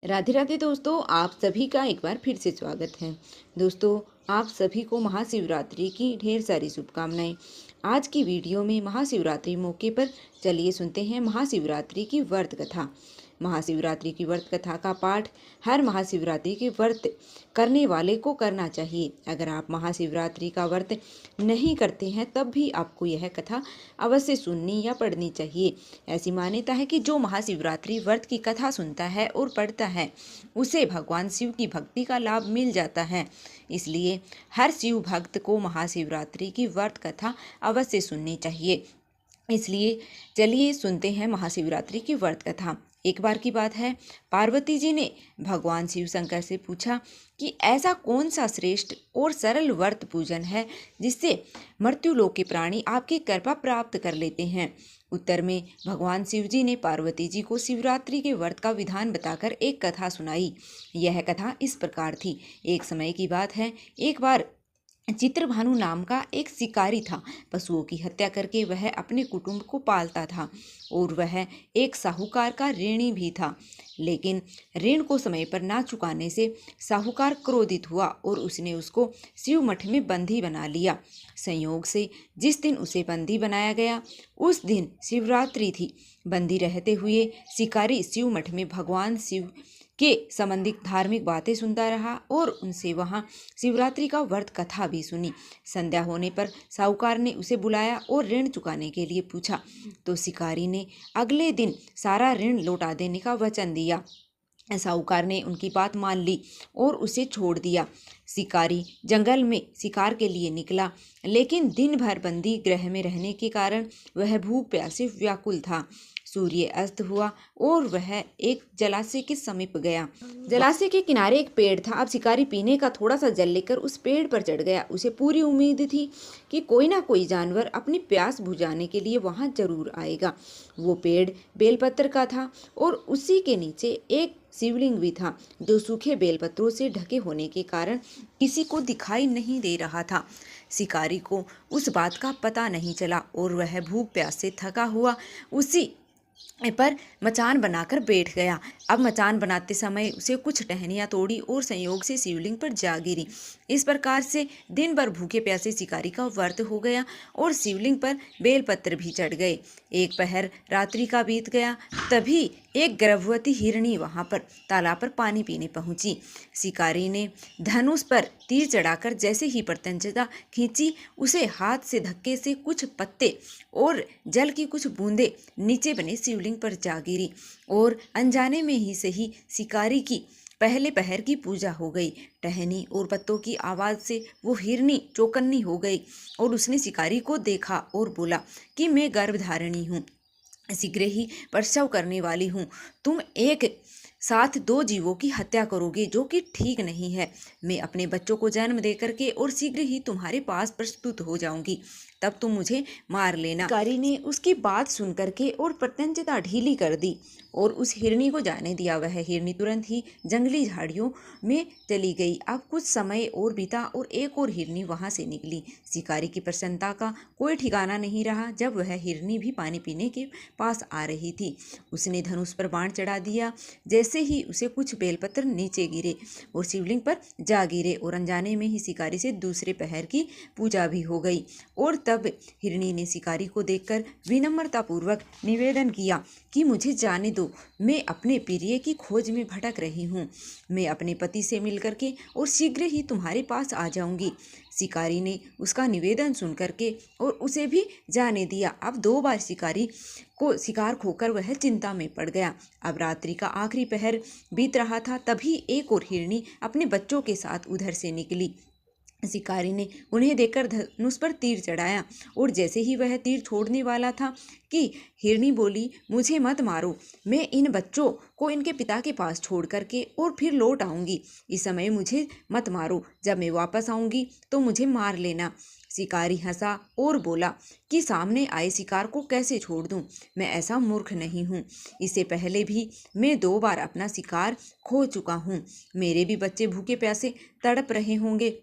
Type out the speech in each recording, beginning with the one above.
राधे राधे दोस्तों, आप सभी का एक बार फिर से स्वागत है। दोस्तों, आप सभी को महाशिवरात्रि की ढेर सारी शुभकामनाएं। आज की वीडियो में महाशिवरात्रि मौके पर चलिए सुनते हैं महाशिवरात्रि की व्रत कथा। महाशिवरात्रि की व्रत कथा का पाठ हर महाशिवरात्रि के व्रत करने वाले को करना चाहिए। अगर आप महाशिवरात्रि का व्रत नहीं करते हैं तब भी आपको यह कथा अवश्य सुननी या पढ़नी चाहिए। ऐसी मान्यता है कि जो महाशिवरात्रि व्रत की कथा सुनता है और पढ़ता है उसे भगवान शिव की भक्ति का लाभ मिल जाता है। इसलिए हर शिव भक्त को महाशिवरात्रि की व्रत कथा अवश्य सुननी चाहिए। इसलिए चलिए सुनते हैं महाशिवरात्रि की व्रत कथा। एक बार की बात है, पार्वती जी ने भगवान शिव शंकर से पूछा कि ऐसा कौन सा श्रेष्ठ और सरल व्रत पूजन है जिससे मृत्युलोक के प्राणी आपकी कृपा प्राप्त कर लेते हैं। उत्तर में भगवान शिव जी ने पार्वती जी को शिवरात्रि के व्रत का विधान बताकर एक कथा सुनाई। यह कथा इस प्रकार थी। एक समय की बात है, एक बार चित्रभानु नाम का एक शिकारी था। पशुओं की हत्या करके वह अपने कुटुंब को पालता था और वह एक साहूकार का ऋणी भी था। लेकिन ऋण को समय पर ना चुकाने से साहूकार क्रोधित हुआ और उसने उसको शिव मठ में बंदी बना लिया। संयोग से जिस दिन उसे बंदी बनाया गया उस दिन शिवरात्रि थी। बंदी रहते हुए शिकारी शिव मठ में भगवान शिव के संबंधित धार्मिक बातें सुनता रहा और उनसे वहां शिवरात्रि का व्रत कथा भी सुनी। संध्या होने पर साहूकार ने उसे बुलाया और ऋण चुकाने के लिए पूछा तो शिकारी ने अगले दिन सारा ऋण लौटा देने का वचन दिया। साहूकार ने उनकी बात मान ली और उसे छोड़ दिया। शिकारी जंगल में शिकार के लिए निकला, लेकिन दिन भर बंदी गृह में रहने के कारण वह भूख प्यास से व्याकुल था। सूर्य अस्त हुआ और वह एक जलाशय के समीप गया। जलाशय के किनारे एक पेड़ था। अब शिकारी पीने का थोड़ा सा जल लेकर उस पेड़ पर चढ़ गया। उसे पूरी उम्मीद थी कि कोई ना कोई जानवर अपनी प्यास बुझाने के लिए वहां जरूर आएगा। वो पेड़ बेलपत्र का था और उसी के नीचे एक शिवलिंग भी था जो सूखे बेलपत्रों से ढके होने के कारण किसी को दिखाई नहीं दे रहा था। शिकारी को उस बात का पता नहीं चला और वह भूख प्यास से थका हुआ उसी पर मचान बनाकर बैठ गया। अब मचान बनाते समय उसे कुछ टहनियां तोड़ी और संयोग से शिवलिंग पर जा गिरी। इस प्रकार से दिन भर भूखे प्यासे शिकारी का व्रत हो गया और शिवलिंग पर बेलपत्र भी चढ़ गए। एक पहर रात्रि का बीत गया, तभी एक गर्भवती हिरणी वहां पर तालाब पर पानी पीने पहुंची। शिकारी ने धनुष पर तीर चढ़ाकर जैसे ही प्रत्यंचा खींची, उसे हाथ से धक्के से कुछ पत्ते और जल की कुछ बूंदें नीचे बने शिवलिंग पर जा गिरी और अनजाने में ही सही शिकारी की पहले पहर की पूजा हो गई। टहनी और पत्तों की आवाज से वो हिरनी चौकन्नी हो गई और उसने शिकारी को देखा और बोला कि मैं गर्भधारिणी हूँ, शीघ्र ही प्रसव करने वाली हूँ। तुम एक साथ दो जीवों की हत्या करोगे जो कि ठीक नहीं है। मैं अपने बच्चों को जन्म दे करके और शीघ्र ही तुम्हारे पास प्रस्तुत हो जाऊंगी, तब तुम मुझे मार लेना। शिकारी ने उसकी बात सुन करके और प्रत्यंचा ढीली कर दी और उस हिरनी को जाने दिया। वह हिरनी तुरंत ही जंगली झाड़ियों में चली गई। अब कुछ समय और बीता और एक और हिरनी वहां से निकली। शिकारी की प्रसन्नता का कोई ठिकाना नहीं रहा जब वह हिरनी भी पानी पीने के पास आ रही थी। उसने धनुष पर बाण चढ़ा दिया। जैसे ही उसे कुछ बेलपत्र नीचे गिरे और शिवलिंग पर जा गिरे और अनजाने में ही शिकारी से दूसरे पहर की पूजा भी हो गई। और तब हिरनी ने शिकारी को देखकर विनम्रता पूर्वक निवेदन किया कि मुझे जाने दो, मैं अपने प्रिय की खोज में भटक रही हूँ। मैं अपने पति से मिलकर के और शीघ्र ही तुम्हारे पास आ जाऊंगी। शिकारी ने उसका निवेदन सुन करके और उसे भी जाने दिया। अब दो बार शिकारी को शिकार खोकर वह चिंता में पड़ गया। अब रात्रि का आखिरी पहर बीत रहा था, तभी एक और हिरनी अपने बच्चों के साथ उधर से निकली। शिकारी ने उन्हें देखकर धनुष पर तीर चढ़ाया और जैसे ही वह तीर छोड़ने वाला था कि हिरनी बोली, मुझे मत मारो, मैं इन बच्चों को इनके पिता के पास छोड़ करके और फिर लौट आऊंगी। इस समय मुझे मत मारो, जब मैं वापस आऊंगी तो मुझे मार लेना। शिकारी हंसा और बोला कि सामने आए शिकार को कैसे छोड़ दूं, मैं ऐसा मूर्ख नहीं हूं। इससे पहले भी मैं 2 बार अपना शिकार खो चुका हूं। मेरे भी बच्चे भूखे प्यासे तड़प रहे होंगे।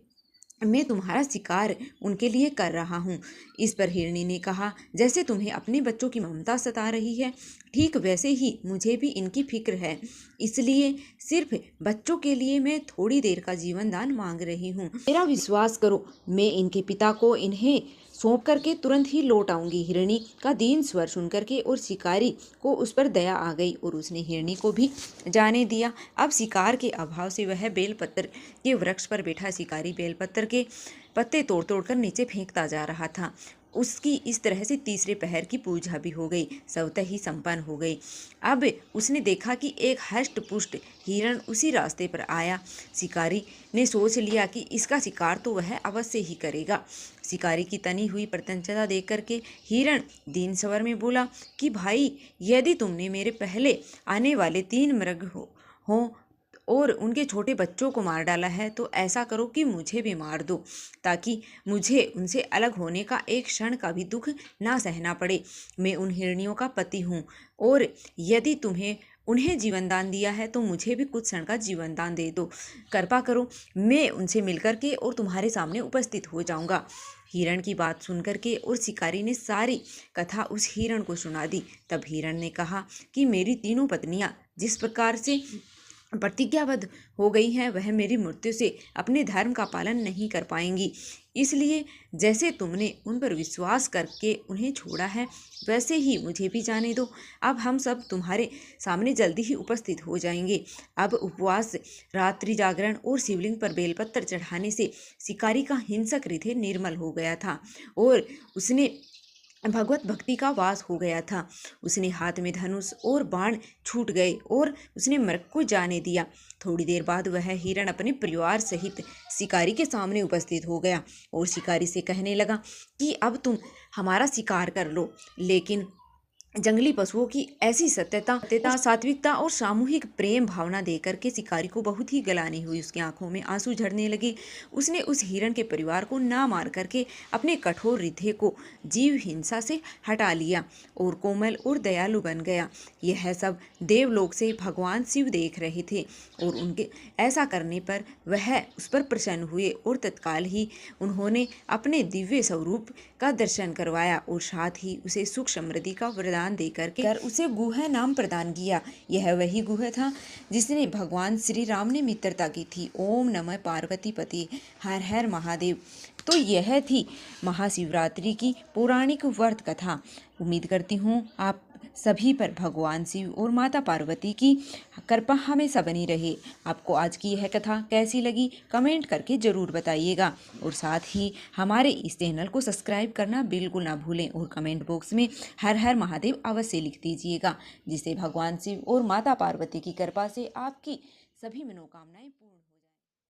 मैं तुम्हारा शिकार उनके लिए कर रहा हूँ। इस पर हिरणी ने कहा, जैसे तुम्हें अपने बच्चों की ममता सता रही है, ठीक वैसे ही मुझे भी इनकी फिक्र है। इसलिए सिर्फ बच्चों के लिए मैं थोड़ी देर का जीवन दान मांग रही हूँ। मेरा विश्वास करो, मैं इनके पिता को इन्हें सौंप करके तुरंत ही लौट आऊंगी। हिरणी का दीन स्वर सुन करके और शिकारी को उस पर दया आ गई और उसने हिरणी को भी जाने दिया। अब शिकार के अभाव से वह बेलपत्र के वृक्ष पर बैठा शिकारी बेलपत्र के पत्ते तोड़ तोड़ कर नीचे फेंकता जा रहा था। उसकी इस तरह से तीसरे पहर की पूजा भी हो गई, स्वतः ही संपन्न हो गई। अब उसने देखा कि एक हष्ट पुष्ट हिरण उसी रास्ते पर आया। शिकारी ने सोच लिया कि इसका शिकार तो वह अवश्य ही करेगा। शिकारी की तनी हुई प्रत्यंचता देख करके हिरण दीन स्वर में बोला कि भाई, यदि तुमने मेरे पहले आने वाले 3 मृग हो और उनके छोटे बच्चों को मार डाला है, तो ऐसा करो कि मुझे भी मार दो, ताकि मुझे उनसे अलग होने का एक क्षण का भी दुख ना सहना पड़े। मैं उन हिरनियों का पति हूँ, और यदि तुम्हें उन्हें जीवन दान दिया है तो मुझे भी कुछ क्षण का जीवन दान दे दो। कृपा करो, मैं उनसे मिलकर के और तुम्हारे सामने उपस्थित हो जाऊंगा। हिरण की बात सुनकर के और शिकारी ने सारी कथा उस हिरण को सुना दी। तब हिरण ने कहा कि मेरी तीनों पत्नियां जिस प्रकार से प्रतिज्ञाबद्ध हो गई हैं, वह मेरी मृत्यु से अपने धर्म का पालन नहीं कर पाएंगी। इसलिए जैसे तुमने उन पर विश्वास करके उन्हें छोड़ा है, वैसे ही मुझे भी जाने दो। अब हम सब तुम्हारे सामने जल्दी ही उपस्थित हो जाएंगे। अब उपवास, रात्रि जागरण और शिवलिंग पर बेलपत्र चढ़ाने से शिकारी का हिंसक हृदय निर्मल हो गया था और उसने भगवत भक्ति का वास हो गया था। उसने हाथ में धनुष और बाण छूट गए और उसने मृग को जाने दिया। थोड़ी देर बाद वह हिरण अपने परिवार सहित शिकारी के सामने उपस्थित हो गया और शिकारी से कहने लगा कि अब तुम हमारा शिकार कर लो, लेकिन जंगली पशुओं की ऐसी सत्यता, सात्विकता और सामूहिक प्रेम भावना देकर के शिकारी को बहुत ही गलानी हुई। उसकी आंखों में आंसू झरने लगे। उसने उस हिरण के परिवार को ना मार करके अपने कठोर हृदय को जीव हिंसा से हटा लिया और कोमल और दयालु बन गया। यह सब देवलोक से भगवान शिव देख रहे थे और उनके ऐसा करने पर वह उस पर प्रसन्न हुए और तत्काल ही उन्होंने अपने दिव्य स्वरूप का दर्शन करवाया और साथ ही उसे सुख समृद्धि का वरदान देकर के उसे गुह नाम प्रदान किया। यह वही गुह था जिसने भगवान श्री राम ने मित्रता की थी। ओम नमः पार्वती पति, हर हर महादेव। तो यह थी महाशिवरात्रि की पौराणिक व्रत कथा। उम्मीद करती हूँ आप सभी पर भगवान शिव और माता पार्वती की कृपा हमेशा बनी रहे। आपको आज की यह कथा कैसी लगी, कमेंट करके ज़रूर बताइएगा और साथ ही हमारे इस चैनल को सब्सक्राइब करना बिल्कुल ना भूलें और कमेंट बॉक्स में हर हर महादेव अवश्य लिख दीजिएगा, जिससे भगवान शिव और माता पार्वती की कृपा से आपकी सभी मनोकामनाएं पूर्ण हो।